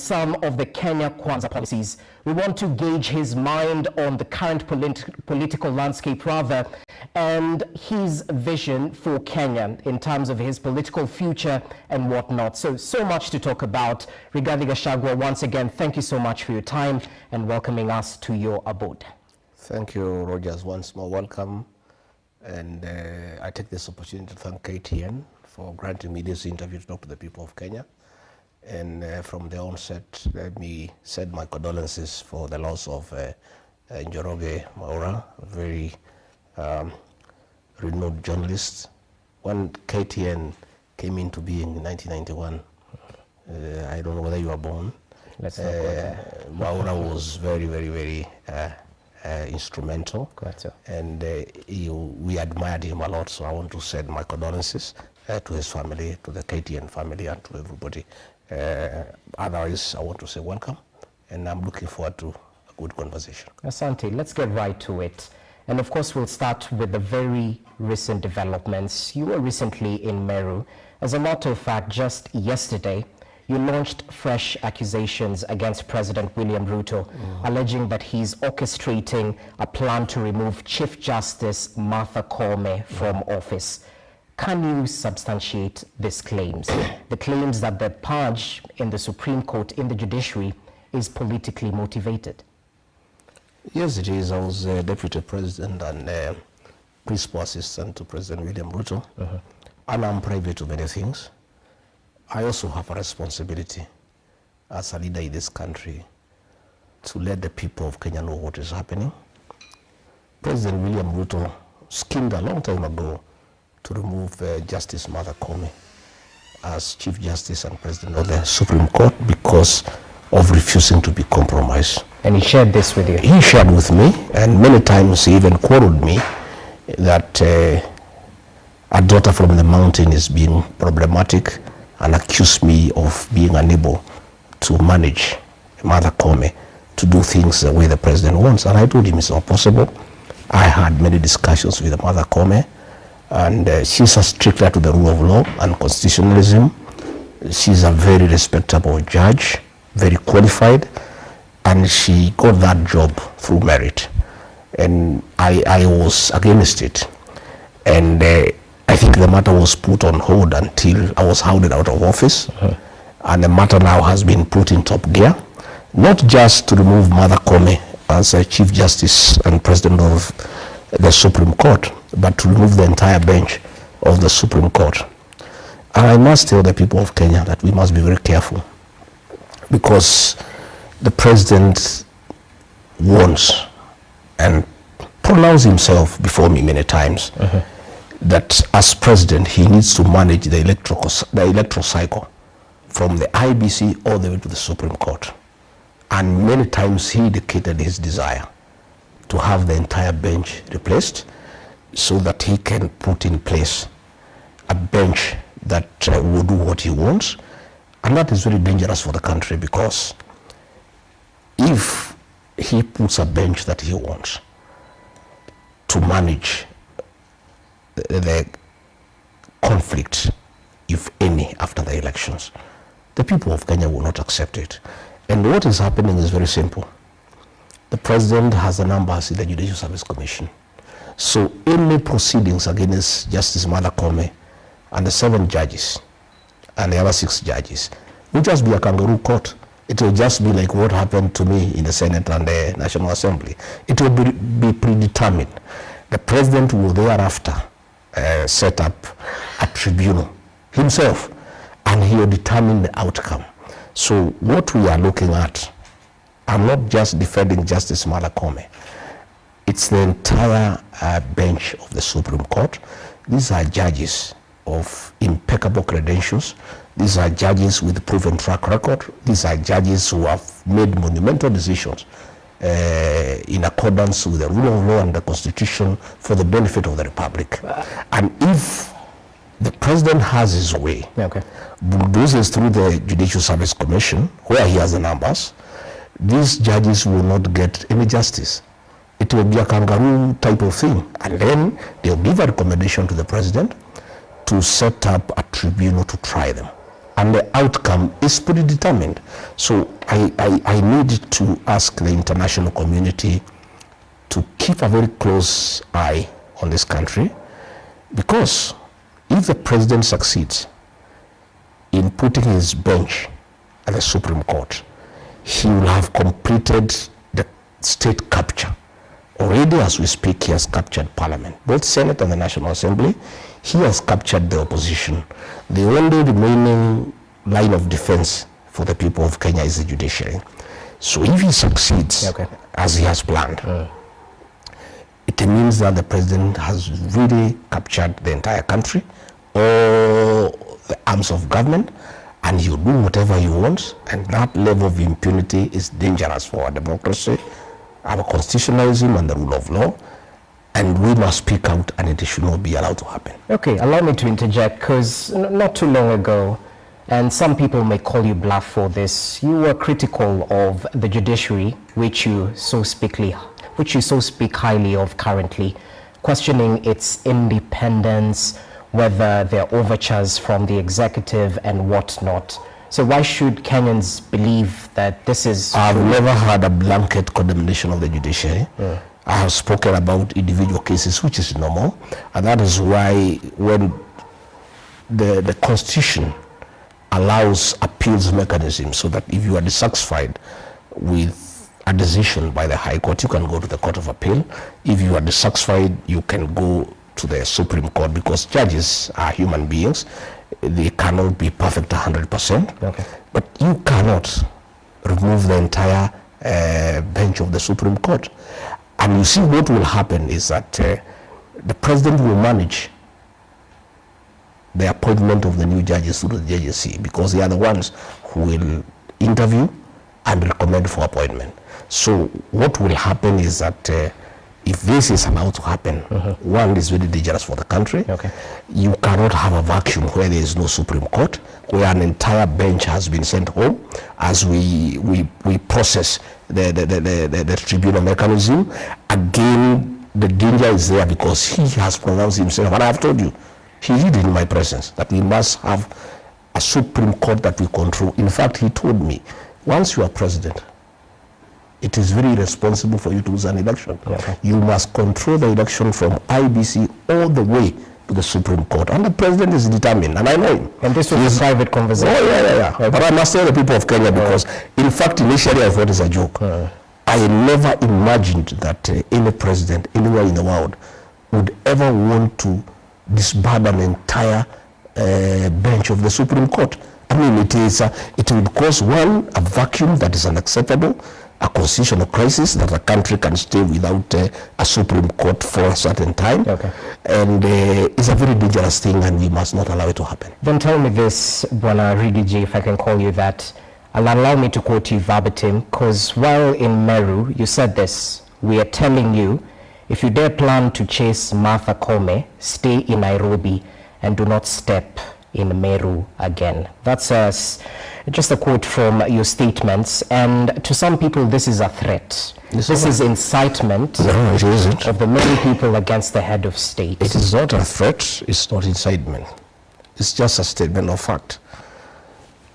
some of the Kenya Kwanza policies. We want to gauge his mind on the current political landscape and his vision for Kenya in terms of his political future and whatnot. So much to talk about. Rigathi Gachagua, once again, thank you so much for your time and welcoming us to your abode. Thank you, Rogers. Once more, welcome. And I take this opportunity to thank KTN for granting me this interview to talk to the people of Kenya. And from the onset, let me send my condolences for the loss of Njoroge Mwaura, a very renowned journalist. When KTN came into being in 1991, I don't know whether you were born. Mwaura was very instrumental, and we admired him a lot. So I want to send my condolences to his family, to the KTN family, and to everybody. Otherwise, I want to say welcome, and I'm looking forward to a good conversation. Asante, let's get right to it. And of course, we'll start with the very recent developments. You were recently in Meru. As a matter of fact, just yesterday, you launched fresh accusations against President William Ruto, alleging that he's orchestrating a plan to remove Chief Justice Martha Koome from office. Can you substantiate these claims? The claims that the purge in the Supreme Court, in the judiciary, is politically motivated? Yes, it is. I was Deputy President and Principal Assistant to President William Ruto. And I'm privy to many things. I also have a responsibility as a leader in this country to let the people of Kenya know what is happening. President William Ruto schemed a long time ago to remove Justice Martha Koome as Chief Justice and President of the Supreme Court because of refusing to be compromised. And he shared this with you? He shared with me, and many times he even quoted me that a daughter from the mountain is being problematic and accused me of being unable to manage Martha Koome to do things the way the president wants. And I told him it's not possible. I had many discussions with Martha Koome, and she's a stricter to the rule of law and constitutionalism. She's a very respectable judge, very qualified, and she got that job through merit. And I was against it. And I think the matter was put on hold until I was hounded out of office. And the matter now has been put in top gear, not just to remove Martha Koome as a Chief Justice and President of the Supreme Court, but to remove the entire bench of the Supreme Court. And I must tell the people of Kenya that we must be very careful, because the president wants and pronounced himself before me many times that as president he needs to manage the electoral cycle from the IBC all the way to the Supreme Court. And many times he indicated his desire to have the entire bench replaced so that he can put in place a bench that will do what he wants. And that is very dangerous for the country, because if he puts a bench that he wants to manage the conflict, if any, after the elections, the people of Kenya will not accept it. And what is happening is very simple. The president has the numbers in the Judicial Service Commission. So any proceedings against Justice Martha Koome and the 7 judges and the other 6 judges will just be a kangaroo court. It will just be like what happened to me in the Senate and the National Assembly. It will be predetermined. The president will thereafter set up a tribunal himself, and he will determine the outcome. So what we are looking at, I'm not just defending Justice Martha Koome. It's the entire bench of the Supreme Court. These are judges of impeccable credentials. These are judges with proven track record. These are judges who have made monumental decisions in accordance with the rule of law and the Constitution for the benefit of the Republic. And if the president has his way, bulldozes through the Judicial Service Commission, where he has the numbers, these judges will not get any justice. It will be a kangaroo type of thing. And then they'll give a recommendation to the president to set up a tribunal to try them. and the outcome is predetermined. So I need to ask the international community to keep a very close eye on this country, because if the president succeeds in putting his bench at the Supreme Court, he will have completed the state capture. Already as we speak, he has captured Parliament, both Senate and the National Assembly. He has captured the opposition. The only remaining line of defense for the people of Kenya is the judiciary. So if he succeeds, as he has planned, it means that the president has really captured the entire country, all the arms of government, and he'll do whatever he wants, and that level of impunity is dangerous for our democracy, our constitutionalism, and the rule of law, and we must speak out, and it should not be allowed to happen. Okay, allow me to interject, because not too long ago, and some people may call you bluff for this, you were critical of the judiciary, which you so speak highly of currently, questioning its independence, whether there are overtures from the executive and whatnot. So why should Kenyans believe that this is... I've never had a blanket condemnation of the judiciary. I have spoken about individual cases, which is normal, and that is why when the Constitution allows appeals mechanism, so that if you are dissatisfied with a decision by the High Court, you can go to the Court of Appeal. If you are dissatisfied, you can go to the Supreme Court, because judges are human beings. They cannot be perfect 100%, but you cannot remove the entire bench of the Supreme Court. And you see, what will happen is that the president will manage the appointment of the new judges through the JJC, because they are the ones who will interview and recommend for appointment. So what will happen is that if this is allowed to happen, one, is very dangerous for the country. You cannot have a vacuum where there is no Supreme Court, where an entire bench has been sent home as we process the tribunal mechanism. Again, the danger is there, because he has pronounced himself, and I have told you, he did in my presence, that we must have a Supreme Court that we control. In fact, he told me, once you are president, it is very irresponsible for you to lose an election. You must control the election from IBC all the way to the Supreme Court. And the president is determined, and I know him. And this was a private conversation. But I must tell the people of Kenya, because in fact, initially I thought it's a joke. I never imagined that any president anywhere in the world would ever want to disband an entire bench of the Supreme Court. I mean, it would cause, one, a vacuum that is unacceptable, a constitutional crisis that a country can stay without a Supreme Court for a certain time. And it's a very dangerous thing, and we must not allow it to happen. Then tell me this, Bwana Ridiji, if I can call you that. Allow me to quote you verbatim, because while in Meru, you said this: "We are telling you, if you dare plan to chase Martha Koome, stay in Nairobi and do not step in Meru again." That's just a quote from your statements, and to some people this is a threat. This is incitement of the many people against the head of state. It is not a threat, it's not incitement. It's just a statement of fact.